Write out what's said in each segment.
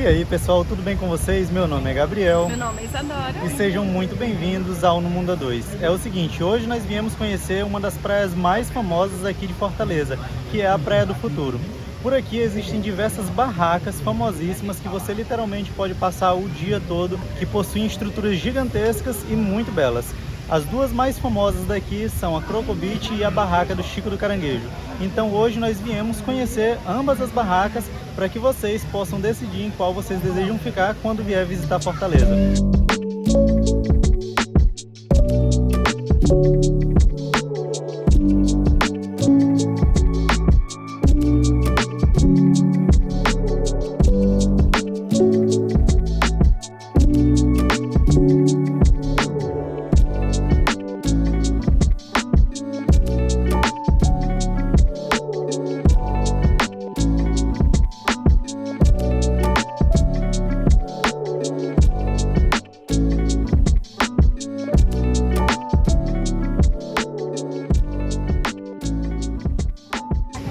E aí pessoal, tudo bem com vocês? Meu nome é Gabriel. Meu nome é Isadora. E sejam muito bem-vindos ao No Mundo A2. É o seguinte, hoje nós viemos conhecer uma das praias mais famosas aqui de Fortaleza, que é a Praia do Futuro. Por aqui existem diversas barracas famosíssimas que você literalmente pode passar o dia todo, que possuem estruturas gigantescas e muito belas. As duas mais famosas daqui são a Croco Beach e a barraca do Chico do Caranguejo. Então hoje nós viemos conhecer ambas as barracas para que vocês possam decidir em qual vocês desejam ficar quando vier visitar Fortaleza.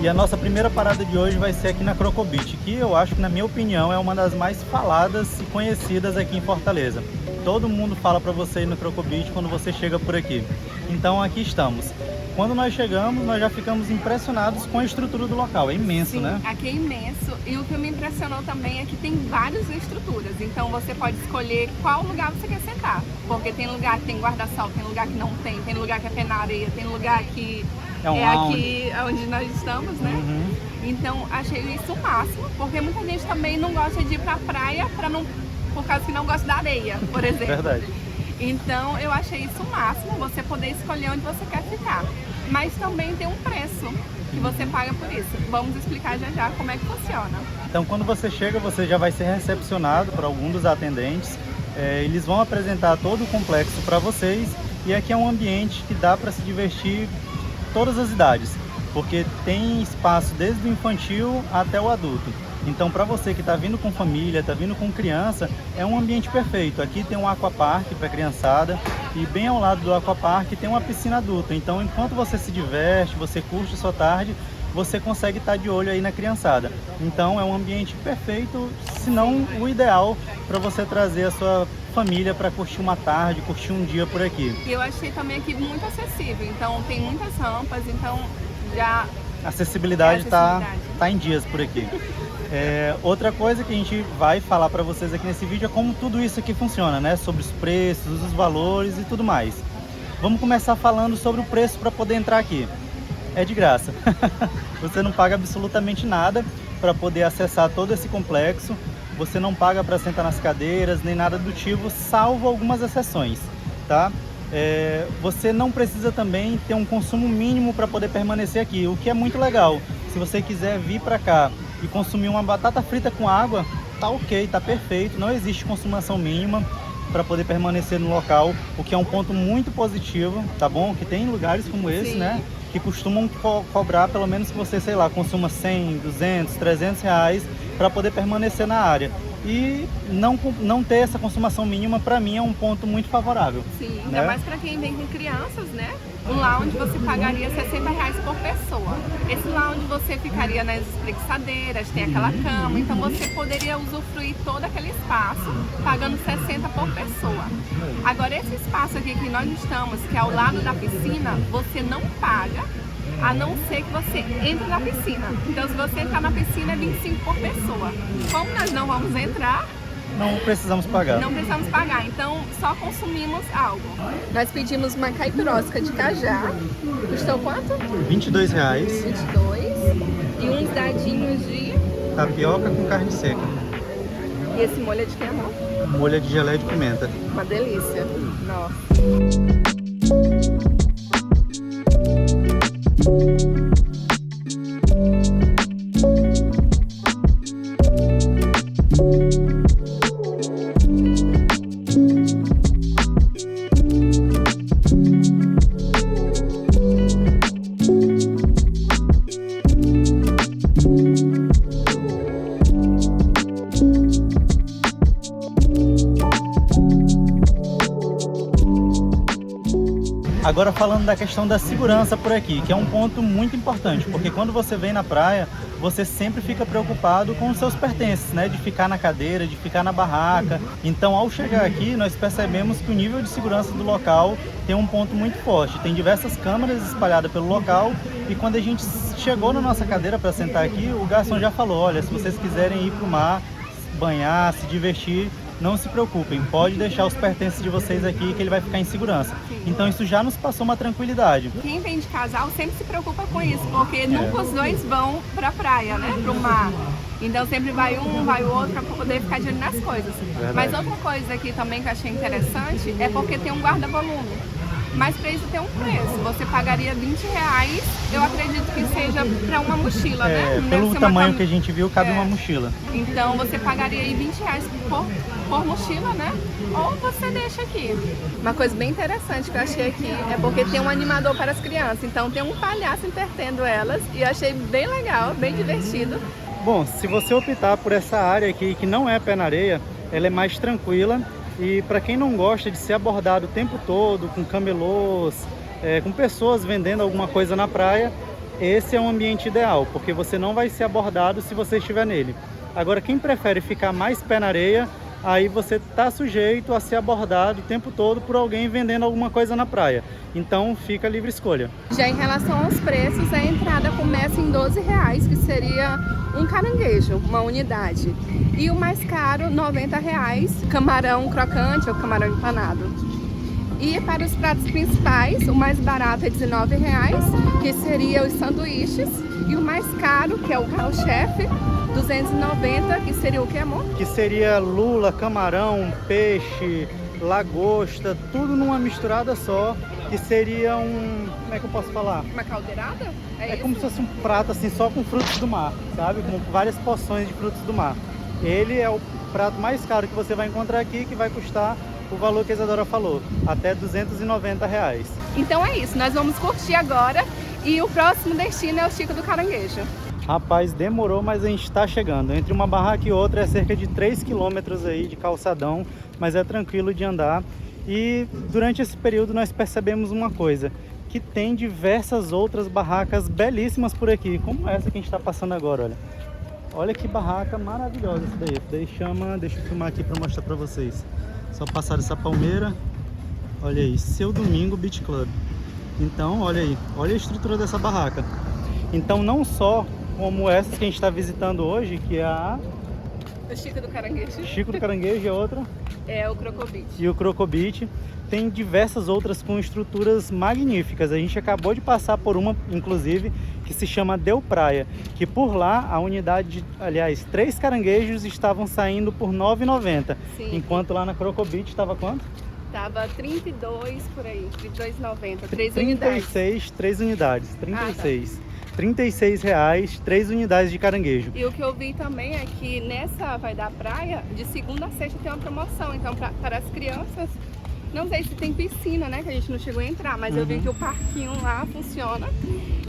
E a nossa primeira parada de hoje vai ser aqui na Croco Beach, que eu acho que, na minha opinião, é uma das mais faladas e conhecidas aqui em Fortaleza. Todo mundo fala para você ir no Croco Beach quando você chega por aqui. Então aqui estamos. Quando nós chegamos, nós já ficamos impressionados com a estrutura do local. É imenso, Sim, né? Aqui é imenso. E o que me impressionou também é que tem várias estruturas. Então você pode escolher qual lugar você quer sentar. Porque tem lugar que tem guarda-sol, tem lugar que não tem lugar que é pé na areia, tem lugar que é aqui onde nós estamos, né? Uhum. Então achei isso o máximo, porque muita gente também não gosta de ir pra praia por causa que não gosta da areia, por exemplo. Verdade. Então eu achei isso o máximo, você poder escolher onde você quer ficar. Mas também tem um preço que você paga por isso. Vamos explicar já já como é que funciona. Então quando você chega, você já vai ser recepcionado por algum dos atendentes. Eles vão apresentar todo o complexo para vocês. E aqui é um ambiente que dá para se divertir todas as idades, porque tem espaço desde o infantil até o adulto. Então para você que está vindo com família, está vindo com criança, é um ambiente perfeito. Aqui tem um aquapark para criançada e bem ao lado do aquapark tem uma piscina adulta. Então enquanto você se diverte, você curte a sua tarde, você consegue estar de olho aí na criançada. Então é um ambiente perfeito, se não o ideal para você trazer a sua família para curtir uma tarde, curtir um dia por aqui. E eu achei também aqui muito acessível, então tem muitas rampas, então já... A acessibilidade tá em dias por aqui. Outra coisa que a gente vai falar para vocês aqui nesse vídeo é como tudo isso aqui funciona, né? Sobre os preços, os valores e tudo mais. Vamos começar falando sobre o preço para poder entrar aqui. É de graça. Você não paga absolutamente nada para poder acessar todo esse complexo. Você não paga para sentar nas cadeiras, nem nada do tipo, salvo algumas exceções, tá? Você não precisa também ter um consumo mínimo para poder permanecer aqui, o que é muito legal. Se você quiser vir para cá e consumir uma batata frita com água, tá ok, tá perfeito, não existe consumação mínima para poder permanecer no local, o que é um ponto muito positivo, tá bom? Que tem lugares como esse, né? Que costumam cobrar pelo menos que você, sei lá, consuma 100, 200, 300 reais para poder permanecer na área. E não ter essa consumação mínima, para mim, é um ponto muito favorável. Sim, ainda mais para quem vem com crianças, né? Um lounge você pagaria R$60 por pessoa. Esse lounge você ficaria nas espreguiçadeiras, tem aquela cama, então você poderia usufruir todo aquele espaço pagando 60 por pessoa. Agora esse espaço aqui que nós estamos, que é ao lado da piscina, você não paga, a não ser que você entre na piscina. Então se você entrar na piscina é 25 por pessoa. Como nós não vamos entrar, não precisamos pagar. Não precisamos pagar, então só consumimos algo. Nós pedimos uma caipirosca de cajá. Custou quanto? R$22. 22. E uns dadinhos de tapioca com carne seca. E esse molho é de que, amor? Molho de geleia de pimenta. Uma delícia. Nossa. Agora falando da questão da segurança por aqui, que é um ponto muito importante, porque quando você vem na praia, você sempre fica preocupado com os seus pertences, né? De ficar na cadeira, de ficar na barraca. Então, ao chegar aqui, nós percebemos que o nível de segurança do local tem um ponto muito forte. Tem diversas câmeras espalhadas pelo local e quando a gente chegou na nossa cadeira para sentar aqui, o garçom já falou, olha, se vocês quiserem ir para o mar, banhar, se divertir, não se preocupem, pode deixar os pertences de vocês aqui que ele vai ficar em segurança. Então isso já nos passou uma tranquilidade. Quem vem de casal sempre se preocupa com isso, porque nunca os dois vão pra praia, né, pro mar. Então sempre vai um, vai o outro, para poder ficar de olho nas coisas. Verdade. Mas outra coisa aqui também que eu achei interessante é porque tem um guarda-volume. Mas para isso tem um preço. Você pagaria R$20, eu acredito que seja para uma mochila, né? Não Pelo deve ser tamanho que a gente viu, cabe uma mochila. Então você pagaria aí R$20 por mochila, né? Ou você deixa aqui. Uma coisa bem interessante que eu achei aqui é porque tem um animador para as crianças. Então tem um palhaço entretendo elas e eu achei bem legal, bem divertido. Bom, se você optar por essa área aqui, que não é pé na areia, ela é mais tranquila. E para quem não gosta de ser abordado o tempo todo com camelôs, com pessoas vendendo alguma coisa na praia, esse é um ambiente ideal, porque você não vai ser abordado se você estiver nele. Agora, quem prefere ficar mais pé na areia, aí você está sujeito a ser abordado o tempo todo por alguém vendendo alguma coisa na praia. Então, fica a livre escolha. Já em relação aos preços, a entrada começa em R$12, que seria um caranguejo, uma unidade. E o mais caro, R$90, camarão crocante ou camarão empanado. E para os pratos principais, o mais barato é R$19, que seria os sanduíches. E o mais caro, que é o carro-chefe, R$290, que seria o que, amor? Que seria lula, camarão, peixe, lagosta, tudo numa misturada só, que seria como é que eu posso falar? Uma caldeirada? É como se fosse um prato assim, só com frutos do mar, sabe? Com várias porções de frutos do mar. Ele é o prato mais caro que você vai encontrar aqui, que vai custar o valor que a Isadora falou, até R$290. Então é isso, nós vamos curtir agora e o próximo destino é o Chico do Caranguejo. Rapaz, demorou, mas a gente está chegando. Entre uma barraca e outra é cerca de 3 quilômetros aí de calçadão, mas é tranquilo de andar. E durante esse período nós percebemos uma coisa, que tem diversas outras barracas belíssimas por aqui, como essa que a gente está passando agora, olha. Olha que barraca maravilhosa essa daí. Essa daí chama, deixa eu filmar aqui para mostrar para vocês. Só passar essa palmeira, olha aí, Seu Domingo Beach Club. Então, olha aí, olha a estrutura dessa barraca. Então, não só como essas que a gente está visitando hoje, que é a... O Chico do Caranguejo. Chico do Caranguejo e a outra? É o Crocobit. E o Crocobit. Tem diversas outras com estruturas magníficas. A gente acabou de passar por uma, inclusive, que se chama Del Praia, que por lá a unidade, aliás, 3 caranguejos estavam saindo por R$ 9,90. Enquanto lá na Crocobit estava quanto? Tava 32 por aí, 32,90, 3 unidades. 36, 3 unidades, 36. R$36, 3 unidades de caranguejo. E o que eu vi também é que nessa Vai da Praia, de segunda a sexta tem uma promoção. Então, para as crianças, não sei se tem piscina, né? Que a gente não chegou a entrar, mas eu vi que o parquinho lá funciona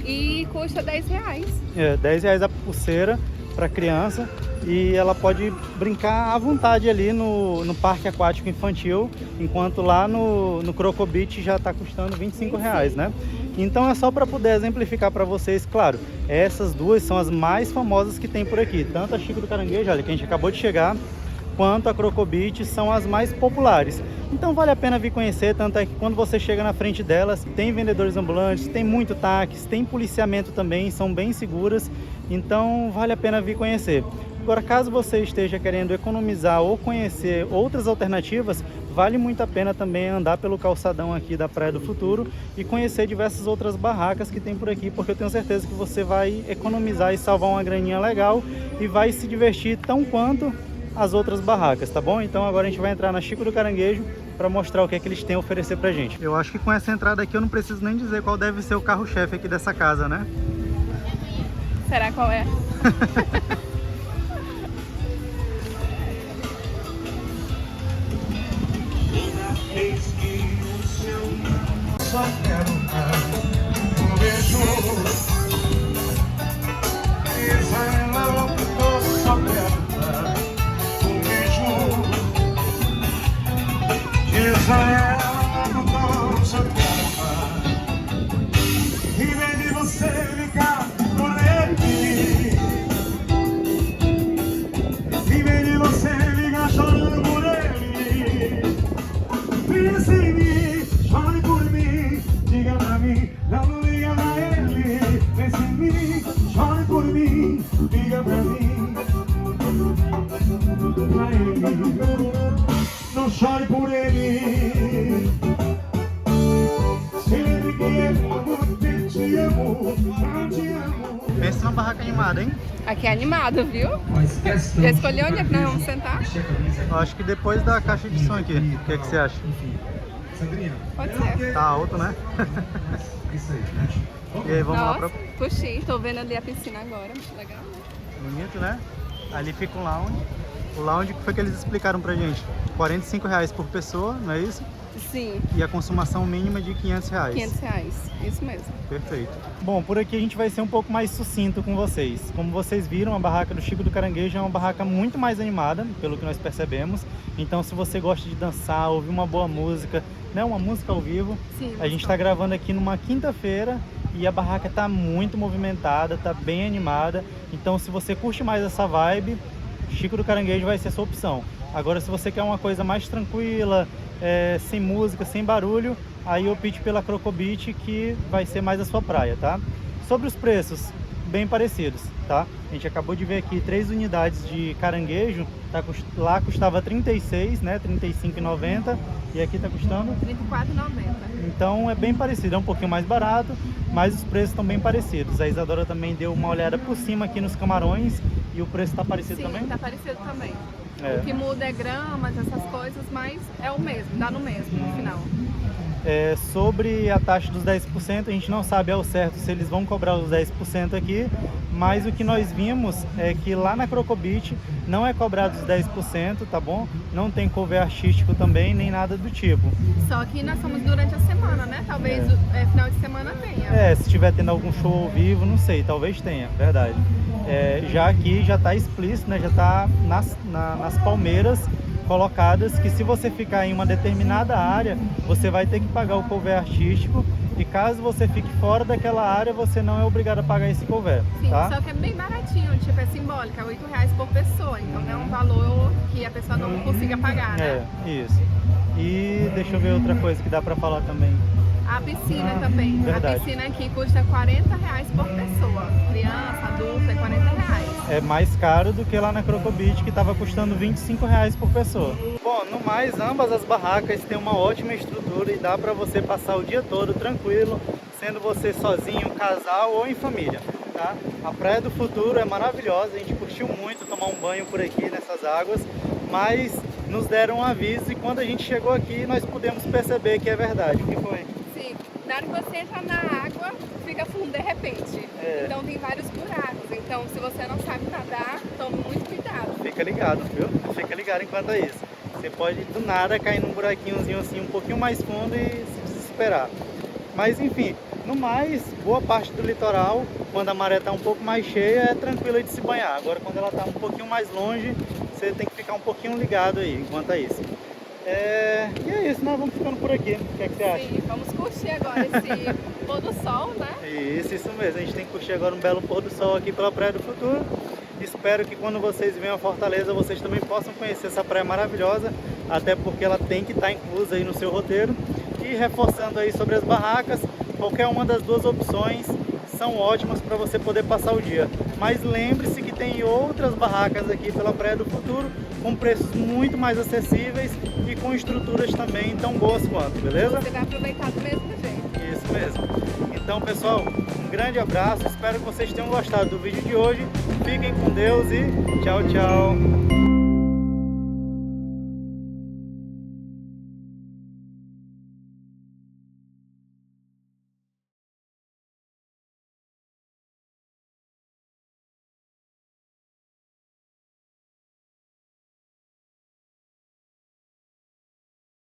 e custa R$10. É, R$10 a pulseira para criança e ela pode brincar à vontade ali no parque aquático infantil, enquanto lá no Crocobit já está custando R$25, né? Então é só para poder exemplificar para vocês, claro, essas duas são as mais famosas que tem por aqui, tanto a Chico do Caranguejo, olha, que a gente acabou de chegar, quanto a Crocobit são as mais populares. Então vale a pena vir conhecer, tanto é que quando você chega na frente delas, tem vendedores ambulantes, tem muito táxi, tem policiamento também, são bem seguras, então vale a pena vir conhecer. Agora, caso você esteja querendo economizar ou conhecer outras alternativas, vale muito a pena também andar pelo calçadão aqui da Praia do Futuro e conhecer diversas outras barracas que tem por aqui, porque eu tenho certeza que você vai economizar e salvar uma graninha legal e vai se divertir tão quanto as outras barracas, tá bom? Então agora a gente vai entrar na Chico do Caranguejo para mostrar o que é que eles têm a oferecer pra gente. Eu acho que com essa entrada aqui eu não preciso nem dizer qual deve ser o carro-chefe aqui dessa casa, né? Será qual é? Só quero um beijo. Diz a ela que eu só quero um beijo. Diz a ela que eu só quero. Em vez de você ficar por ele, pra ele. Não chore por ele. Se ele quer muito, te amo, te amo. Pensa numa barraca animada, hein? Aqui é animado, viu? Já escolheu onde é que nós vamos sentar? Eu acho que depois da caixa de som aqui. O que é que você acha? Pode ser. Tá alto, né? E aí, vamos lá Nossa, pra... curti. Tô vendo ali a piscina agora. Muito legal, né? Bonito, né? Ali fica um lounge. O lounge que foi que eles explicaram pra gente. R$45 por pessoa, não é isso? Sim, E a consumação mínima de R$500. R$500. Isso mesmo. Perfeito. Bom, por aqui a gente vai ser um pouco mais sucinto com vocês. Como vocês viram, a barraca do Chico do Caranguejo é uma barraca muito mais animada, pelo que nós percebemos. Então, se você gosta de dançar, ouvir uma boa música, né, uma música ao vivo, Sim, a gente está gravando aqui numa quinta-feira e a barraca está muito movimentada, está bem animada. Então, se você curte mais essa vibe, Chico do Caranguejo vai ser a sua opção. Agora, se você quer uma coisa mais tranquila, sem música, sem barulho, aí eu opte pela Croco Beach, que vai ser mais a sua praia, tá? Sobre os preços, bem parecidos, tá? A gente acabou de ver aqui 3 unidades de caranguejo, tá, lá custava 36, né? R$35,90 e aqui tá custando R$34,90. Então é bem parecido, é um pouquinho mais barato, mas os preços estão bem parecidos. A Isadora também deu uma olhada por cima aqui nos camarões e o preço está parecido Sim, também? tá parecido também. É. O que muda é gramas, essas coisas, mas é o mesmo, dá no mesmo no final. Sobre a taxa dos 10%, a gente não sabe ao certo se eles vão cobrar os 10% aqui, mas o que nós vimos é que lá na Croco Beach não é cobrado os 10%, tá bom? Não tem cover artístico também, nem nada do tipo. Só que nós somos durante a semana, né? Talvez final de semana tenha. Se estiver tendo algum show ao vivo, não sei, talvez tenha, verdade. Já aqui já está explícito, né? Já está nas palmeiras colocadas que se você ficar em uma determinada área, você vai ter que pagar o cover artístico, e caso você fique fora daquela área, você não é obrigado a pagar esse cover, Sim, tá? só que é bem baratinho, tipo, é simbólico, é R$8 por pessoa, então não é um valor que a pessoa não consiga pagar, né? Isso. E deixa eu ver outra coisa que dá pra falar também. A piscina também. Verdade. A piscina aqui custa R$40 por pessoa. Criança, adulto, é R$40. É mais caro do que lá na Croco Beach, que estava custando R$25 por pessoa. Bom, no mais, ambas as barracas têm uma ótima estrutura e dá para você passar o dia todo tranquilo, sendo você sozinho, casal ou em família, tá? A Praia do Futuro é maravilhosa, a gente curtiu muito tomar um banho por aqui nessas águas, mas nos deram um aviso e quando a gente chegou aqui nós pudemos perceber que é verdade. O que foi? Sim, na hora que você entra na água, fica fundo de repente. Então tem vários buracos. Então, se você não sabe nadar, tome muito cuidado. Fica ligado, viu? Fica ligado enquanto é isso. Você pode do nada cair num buraquinhozinho assim um pouquinho mais fundo e se desesperar. Mas enfim, no mais, boa parte do litoral, quando a maré está um pouco mais cheia, é tranquila de se banhar. Agora quando ela está um pouquinho mais longe, você tem que ficar um pouquinho ligado aí enquanto é isso. E é isso, nós vamos ficando por aqui. O que é que você acha? Sim, vamos curtir agora esse pôr do sol, né? Isso mesmo. A gente tem que curtir agora um belo pôr do sol aqui pela Praia do Futuro. Espero que quando vocês venham a Fortaleza, vocês também possam conhecer essa praia maravilhosa, até porque ela tem que estar inclusa aí no seu roteiro. E reforçando aí sobre as barracas, qualquer uma das duas opções são ótimas para você poder passar o dia. Mas lembre-se que tem outras barracas aqui pela Praia do Futuro, com preços muito mais acessíveis e com estruturas também tão boas quanto, beleza? Você vai aproveitar do mesmo jeito. Isso mesmo. Então, pessoal, um grande abraço. Espero que vocês tenham gostado do vídeo de hoje. Fiquem com Deus e tchau, tchau.